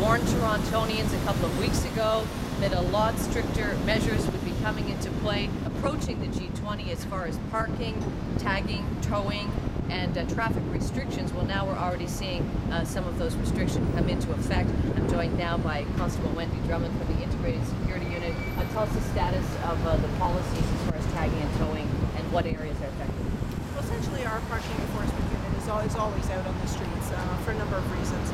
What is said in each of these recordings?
warned Torontonians a couple of weeks ago that a lot stricter measures would be coming into play approaching the G20 as far as parking, tagging, towing, and traffic restrictions. Well, now we're already seeing some of those restrictions come into effect. I'm joined now by Cst Wendy Drummond from the Integrated Security Unit. Tell us the status of the policies as far as tagging and towing and what areas are affected. Well, essentially, our parking enforcement unit is always out on the streets for a number of reasons.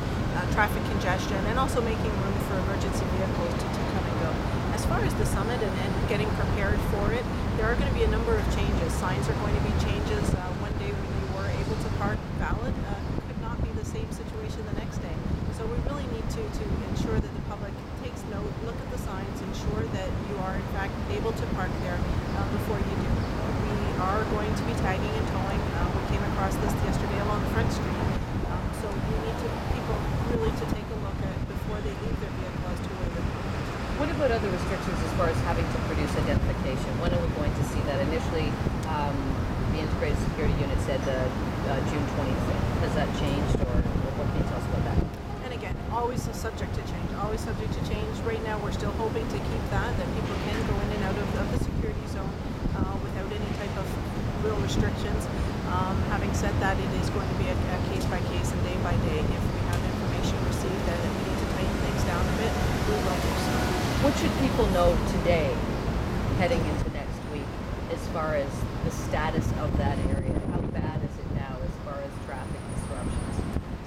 Traffic congestion and also making room for emergency vehicles to come and go. As far as the summit and getting prepared for it, there are going to be a number of changes. Signs are going to be changes. One day when you were able to park valid could not be the same situation the next day. So we really need to ensure that the public takes note, look at the signs, ensure that you are in fact able to park there before you do. We are going to be tagging and towing. We came across this yesterday along Front Street. So we need people really to take a look at before they leave their vehicle as to where they're going. What about other restrictions as far as having to produce identification? When are we going to see that? Initially, the Integrated Security Unit said June 25th. Has that changed, or what can you tell us about that? And again, always subject to change. Always subject to change. Right now, we're still hoping to keep that people can go in and out of the security zone without any type of real restrictions. Having said that, it is going to be a case by case and day by day. If we have information received that we need to tighten things down a bit, we will do so. What should people know today, heading into next week, as far as the status of that area? How bad is it now as far as traffic disruptions?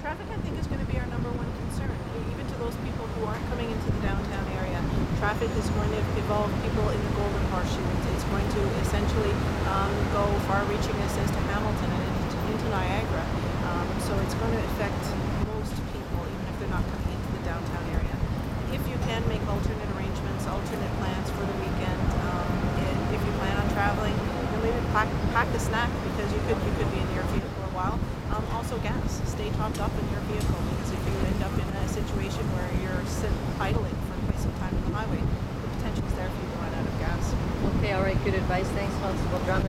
Traffic, I think, is going to be our number one concern. Even to those people who aren't coming into the downtown area, traffic is going to involve people in the Golden Horseshoe. It's going to essentially go far-reaching as to Hamilton and into Niagara. So it's going to affect most people, even if they're not coming into the downtown area. If you can make alternate arrangements, alternate plans for the weekend, if you plan on traveling, maybe pack a snack because you could be in your vehicle for a while. Also gas. Stay topped up in your vehicle because if you end up in a situation where you're idling for quite some time on the highway, the potential is there for you to run out of gas. Okay, all right, good advice. Thanks, Cst Drummond.